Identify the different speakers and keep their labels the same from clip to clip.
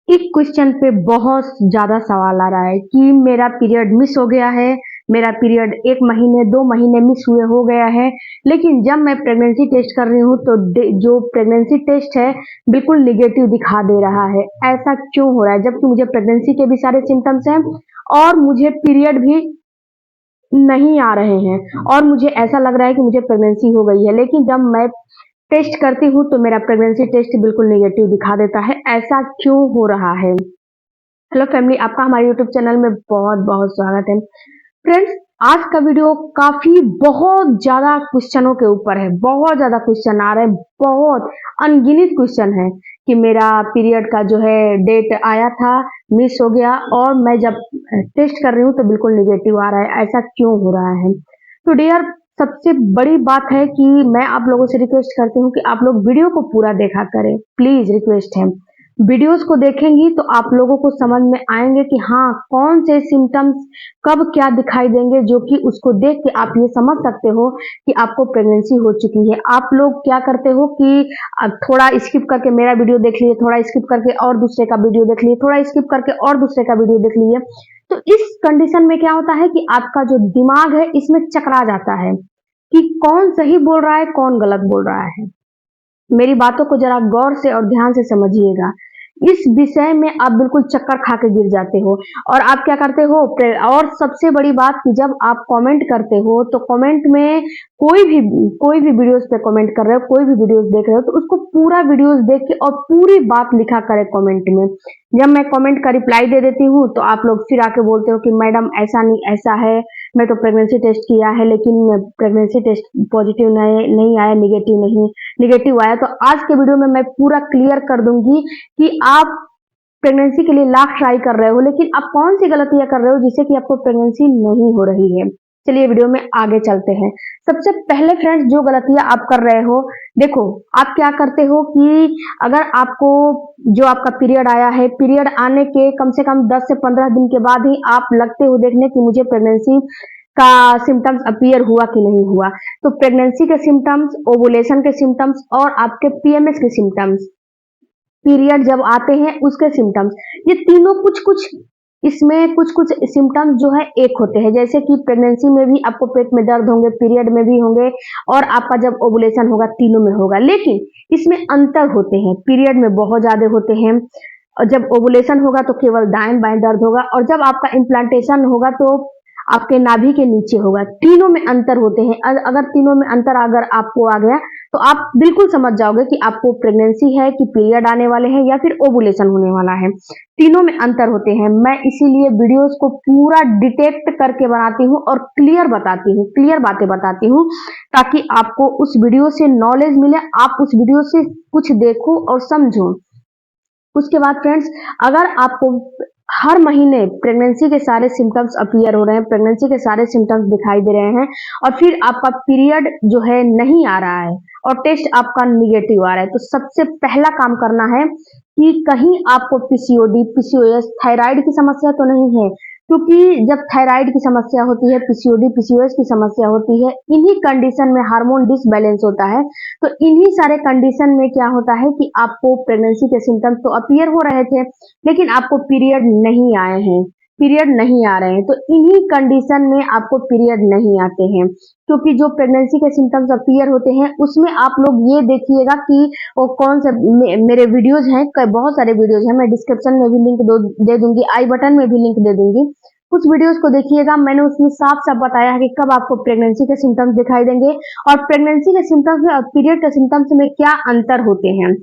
Speaker 1: इस क्वेश्चन पे बहुत ज़्यादा सवाल आ रहा है कि मेरा पीरियड मिस हो गया है, मेरा पीरियड 1 महीने 2 महीने मिस हुए हो गया है। लेकिन जब मैं प्रेगनेंसी टेस्ट कर रही हूँ तो जो प्रेगनेंसी टेस्ट है बिल्कुल नेगेटिव दिखा दे रहा है। ऐसा क्यों हो रहा है? जबकि मुझे प्रेगनेंसी के भी सारे सिम्टम्स हैं और मुझे पीरियड भी नहीं आ रहे हैं और मुझे ऐसा लग रहा है कि मुझे प्रेगनेंसी हो गई है। लेकिन जब मैं टेस्ट करती हूँ तो मेरा प्रेगनेंसी टेस्ट बिल्कुल नेगेटिव दिखा देता है। ऐसा क्यों हो रहा है? हेलो फैमिली, आपका हमारे यूट्यूब चैनल में बहुत बहुत स्वागत है। फ्रेंड्स, आज का वीडियो काफी बहुत ज्यादा क्वेश्चनों के ऊपर है। बहुत ज्यादा क्वेश्चन आ रहे हैं, बहुत अनगिनत क्वेश्चन है कि मेरा पीरियड का जो है डेट आया था, मिस हो गया और मैं जब टेस्ट कर रही हूँ तो बिल्कुल निगेटिव आ रहा है। ऐसा क्यों हो रहा है? तो डियर, सबसे बड़ी बात है कि मैं आप लोगों से रिक्वेस्ट करती हूँ कि आप लोग वीडियो को पूरा देखा करें। प्लीज रिक्वेस्ट है। वीडियोस को देखेंगी तो आप लोगों को समझ में आएंगे कि हाँ, कौन से सिम्टम्स कब क्या दिखाई देंगे, जो कि उसको देख के आप ये समझ सकते हो कि आपको प्रेगनेंसी हो चुकी है। आप लोग क्या करते हो कि थोड़ा स्किप करके मेरा वीडियो देख लिए, थोड़ा स्किप करके और दूसरे का वीडियो देख लिए, थोड़ा स्किप करके और दूसरे का वीडियो देख लिए। तो इस कंडीशन में क्या होता है कि आपका जो दिमाग है इसमें चकरा जाता है कि कौन सही बोल रहा है, कौन गलत बोल रहा है। मेरी बातों को जरा गौर से और ध्यान से समझिएगा। इस विषय में आप बिल्कुल चक्कर खा के गिर जाते हो और आप क्या करते हो। और सबसे बड़ी बात कि जब आप कमेंट करते हो तो कमेंट में कोई भी वीडियोस पे कमेंट कर रहे हो, कोई भी वीडियोस देख रहे हो तो उसको पूरा वीडियोस देख के और पूरी बात लिखा करें कमेंट में। जब मैं कमेंट का रिप्लाई दे देती हूँ तो आप लोग फिर आके बोलते हो कि मैडम ऐसा नहीं ऐसा है, मैं तो प्रेगनेंसी टेस्ट किया है लेकिन प्रेगनेंसी टेस्ट पॉजिटिव नहीं आया, निगेटिव आया। तो आज के वीडियो में मैं पूरा क्लियर कर दूंगी कि आप प्रेगनेंसी के लिए लाख ट्राई कर रहे हो लेकिन आप कौन सी गलतियां कर रहे हो जिससे कि आपको प्रेगनेंसी नहीं हो रही है। चलिए वीडियो में आगे चलते हैं। सबसे पहले फ्रेंड्स, जो गलतियां आप कर रहे हो, देखो आप क्या करते हो कि अगर आपको जो आपका पीरियड आया है, पीरियड आने के कम से कम 10 से 15 दिन के बाद ही आप लगते हो देखने कि मुझे प्रेगनेंसी का सिम्टम्स अपीयर हुआ कि नहीं हुआ। तो प्रेगनेंसी के सिम्टम्स, ओवुलेशन के सिम्टम्स और आपके पीएमएस के सिम्टम्स, पीरियड जब आते हैं उसके सिम्टम्स, ये तीनों कुछ कुछ इसमें कुछ कुछ सिम्टम्स जो है एक होते हैं। जैसे कि प्रेगनेंसी में भी आपको पेट में दर्द होंगे, पीरियड में भी होंगे और आपका जब ओवुलेशन होगा तीनों में होगा। लेकिन इसमें अंतर होते हैं। पीरियड में बहुत ज्यादा होते हैं और जब ओवुलेशन होगा तो केवल दाएं बाएं दर्द होगा और जब आपका इम्प्लांटेशन होगा तो आपके नाभि के नीचे होगा। तीनों में अंतर होते हैं। अगर तीनों में अंतर अगर आपको आ गया तो आप बिल्कुल समझ जाओगे कि आपको प्रेगनेंसी है कि पीरियड आने वाले हैं या फिर ओवुलेशन होने वाला है। तीनों में अंतर होते हैं। मैं इसीलिए वीडियोस को पूरा डिटेक्ट करके बनाती हूँ और क्लियर बताती हूँ, क्लियर बातें बताती हूँ ताकि आपको उस वीडियो से नॉलेज मिले, आप उस वीडियो से कुछ देखो और समझो। उसके बाद फ्रेंड्स, अगर आपको हर महीने प्रेगनेंसी के सारे सिम्टम्स अपीयर हो रहे हैं, प्रेगनेंसी के सारे सिम्टम्स दिखाई दे रहे हैं और फिर आपका पीरियड जो है नहीं आ रहा है और टेस्ट आपका निगेटिव आ रहा है, तो सबसे पहला काम करना है कि कहीं आपको पीसीओडी, पीसीओएस, थायराइड की समस्या तो नहीं है। क्योंकि जब थायराइड की समस्या होती है, पीसीओडी, पीसीओएस की समस्या होती है, इन्हीं कंडीशन में हार्मोन डिसबैलेंस होता है। तो इन्हीं सारे कंडीशन में क्या होता है कि आपको प्रेगनेंसी के सिम्टम्स तो अपीयर हो रहे थे लेकिन आपको पीरियड नहीं आए हैं, पीरियड नहीं आ रहे हैं। तो इन्हीं कंडीशन में आपको पीरियड नहीं आते हैं। क्योंकि जो प्रेगनेंसी के सिम्टम्स अपीयर होते हैं उसमें आप लोग ये देखिएगा कि वो कौन सा मेरे वीडियोज हैं, बहुत सारे वीडियोज हैं, मैं डिस्क्रिप्शन में भी लिंक दे दूंगी, आई बटन में भी लिंक दे दूंगी। कुछ वीडियोस को देखिएगा, मैंने उसमें साफ साफ बताया है कि कब आपको प्रेगनेंसी के सिम्टम्स दिखाई देंगे और प्रेगनेंसी के सिम्टम्स में और पीरियड के सिम्टम्स में क्या अंतर होते हैं।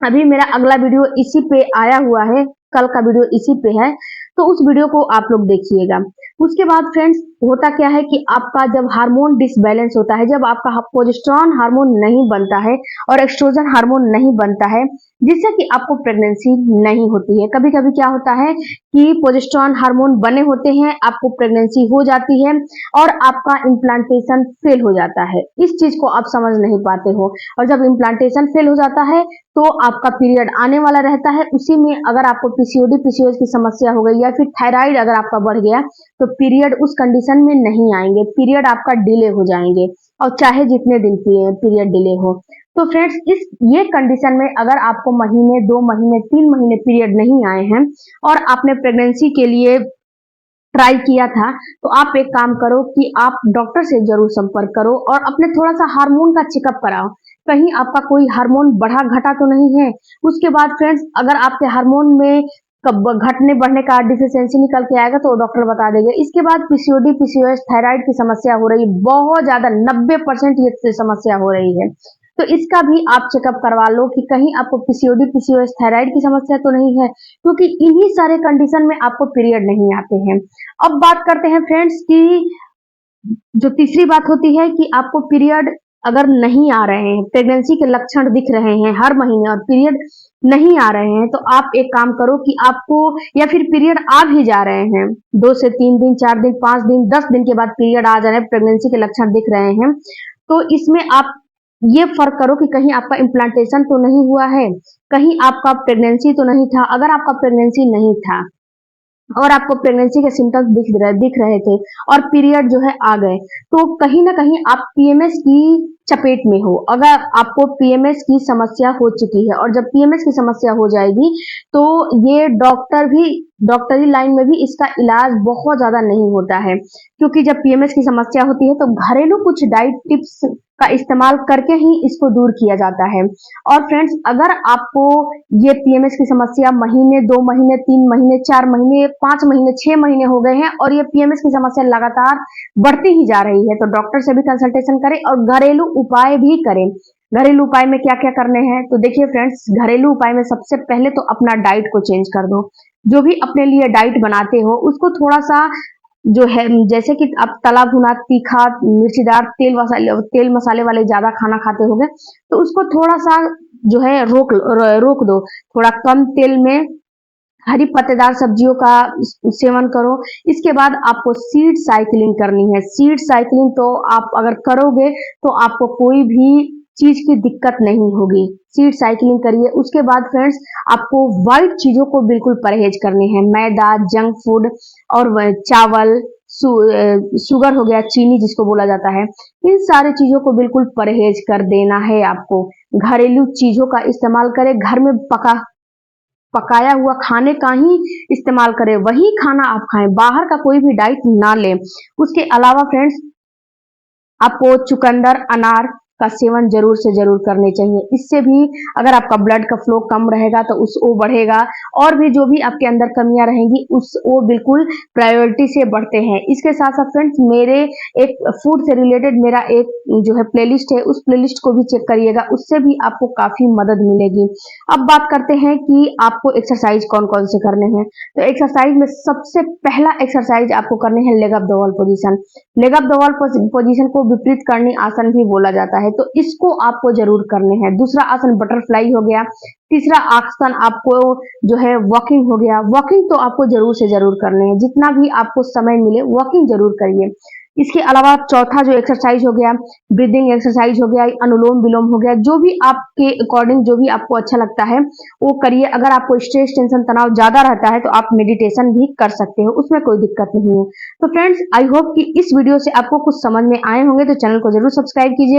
Speaker 1: अभी मेरा अगला वीडियो इसी पे आया हुआ है, कल का वीडियो इसी पे है, तो उस वीडियो को आप लोग देखिएगा। उसके बाद फ्रेंड्स, होता क्या है कि आपका जब हार्मोन डिसबैलेंस होता है, जब आपका प्रोजेस्टेरॉन हार्मोन नहीं बनता है और एस्ट्रोजन हार्मोन नहीं बनता है, जिससे कि आपको प्रेगनेंसी नहीं होती है। कभी कभी क्या होता है कि प्रोजेस्टेरॉन हार्मोन बने होते हैं, आपको प्रेगनेंसी हो जाती है और आपका इम्प्लांटेशन फेल हो जाता है। इस चीज को आप समझ नहीं पाते हो और जब इम्प्लांटेशन फेल हो जाता है तो आपका पीरियड आने वाला रहता है। उसी में अगर आपको पीसीओडी, पीसीओएस की समस्या हो गई या फिर थायराइड अगर आपका बढ़ गया तो पीरियड उस कंडीशन में नहीं आएंगे, पीरियड आपका डिले हो जाएंगे और चाहे जितने दिन पीरियड डिले हो। तो फ्रेंड्स ये कंडीशन में अगर आपको महीने, 2 महीने, 3 महीने पीरियड नहीं आए हैं और आपने प्रेगनेंसी के लिए ट्राई किया था, तो आप एक काम करो कि आप डॉक्टर से जरूर संपर्क करो और अपने थोड़ा सा हार्मोन का चेकअप कराओ। कहीं आपका कोई हार्मोन बढ़ा घटा तो नहीं है। उसके बाद फ्रेंड्स, अगर आपके हार्मोन में कब घटने बढ़ने का डिफिशियंसी निकल के आएगा तो डॉक्टर बता देंगे। इसके बाद पीसीओडी, पीसीओएस, थायराइड की समस्या हो रही है, बहुत ज्यादा 90% ये समस्या हो रही है, तो इसका भी आप चेकअप करवा लो कि कहीं आपको पीसीओडी, पीसीओएस, थायराइड की समस्या तो नहीं है, क्योंकि इन्हीं सारे कंडीशन में आपको पीरियड नहीं आते हैं। अब बात करते हैं फ्रेंड्स की जो तीसरी बात होती है कि आपको पीरियड अगर नहीं आ रहे हैं, प्रेगनेंसी के लक्षण दिख रहे हैं हर महीने और पीरियड नहीं आ रहे हैं, तो आप एक काम करो कि आपको, या फिर पीरियड आ भी जा रहे हैं, 2 से 3 दिन, 4 दिन, 5 दिन, 10 दिन के बाद पीरियड आ जा रहे हैं, प्रेगनेंसी के लक्षण दिख रहे हैं, तो इसमें आप ये फर्क करो कि कहीं आपका इम्प्लांटेशन तो नहीं हुआ है, कहीं आपका प्रेगनेंसी तो नहीं था। अगर आपका प्रेगनेंसी नहीं था और आपको प्रेगनेंसी के सिम्टम्स दिख रहे थे और पीरियड जो है आ गए, तो कहीं ना कहीं आप पीएमएस की चपेट में हो। अगर आपको पीएमएस की समस्या हो चुकी है और जब पीएमएस की समस्या हो जाएगी तो ये डॉक्टरी लाइन में भी इसका इलाज बहुत ज्यादा नहीं होता है, क्योंकि जब पीएमएस की समस्या होती है तो घरेलू कुछ डाइट टिप्स का इस्तेमाल करके ही इसको दूर किया जाता है। और फ्रेंड्स, अगर आपको ये पीएमएस की समस्या महीने, 2 महीने, 3 महीने, 4 महीने, 5 महीने, 6 महीने हो गए हैं और ये पीएमएस की समस्या लगातार बढ़ती ही जा रही है, तो डॉक्टर से भी कंसल्टेशन करें और घरेलू उपाय भी करें। घरेलू उपाय में क्या क्या करने हैं, तो देखिए फ्रेंड्स, घरेलू उपाय में सबसे पहले तो अपना डाइट को चेंज कर दो। जो भी अपने लिए डाइट बनाते हो उसको थोड़ा सा जो है, जैसे कि आप तला भुना, तीखा, मिर्चीदार, तेल मसाले वाले ज्यादा खाना खाते होगे, तो उसको थोड़ा सा जो है रोक दो। थोड़ा कम तेल में हरी पत्तेदार सब्जियों का सेवन करो। इसके बाद आपको सीड साइकिलिंग करनी है। सीड साइकिलिंग तो आप अगर करोगे तो आपको कोई भी चीज की दिक्कत नहीं होगी। सीड साइकिलिंग करिए। उसके बाद फ्रेंड्स, आपको व्हाइट चीजों को बिल्कुल परहेज करने हैं। मैदा, जंक फूड और चावल, शुगर हो गया, चीनी जिसको बोला जाता है, इन सारी चीजों को बिल्कुल परहेज कर देना है आपको। घरेलू चीजों का इस्तेमाल करें, घर में पकाया हुआ खाने का ही इस्तेमाल करें, वही खाना आप खाएं, बाहर का कोई भी डाइट ना लें। उसके अलावा फ्रेंड्स, आपको चुकंदर, अनार का सेवन जरूर से जरूर करने चाहिए। इससे भी अगर आपका ब्लड का फ्लो कम रहेगा तो वो बढ़ेगा, और भी जो भी आपके अंदर कमियां रहेंगी वो बिल्कुल प्रायोरिटी से बढ़ते हैं। इसके साथ साथ फ्रेंड्स, मेरे एक फूड से रिलेटेड मेरा एक जो है प्लेलिस्ट है, उस प्लेलिस्ट को भी चेक करिएगा, उससे भी आपको काफी मदद मिलेगी। अब बात करते हैं कि आपको एक्सरसाइज कौन कौन से करने हैं। तो एक्सरसाइज में सबसे पहला एक्सरसाइज आपको करने हैं leg up the wall position. Leg up the wall position को विपरीत करनी आसन भी बोला जाता है, तो इसको आपको जरूर करने हैं। दूसरा आसन बटरफ्लाई हो गया। तीसरा आसन आपको जो है वॉकिंग हो गया। वॉकिंग तो आपको जरूर से जरूर करने हैं, जितना भी आपको समय मिले वॉकिंग जरूर करिए। इसके अलावा चौथा जो एक्सरसाइज हो गया, ब्रीदिंग एक्सरसाइज हो गया, अनुलोम विलोम हो गया। जो भी आपके अकॉर्डिंग, जो भी आपको अच्छा लगता है वो करिए। अगर आपको स्ट्रेस, टेंशन, तनाव ज्यादा रहता है तो आप मेडिटेशन भी कर सकते हो, उसमें कोई दिक्कत नहीं है। तो फ्रेंड्स, आई होप कि इस वीडियो से आपको कुछ समझ में आए होंगे, तो चैनल को जरूर सब्सक्राइब कीजिए।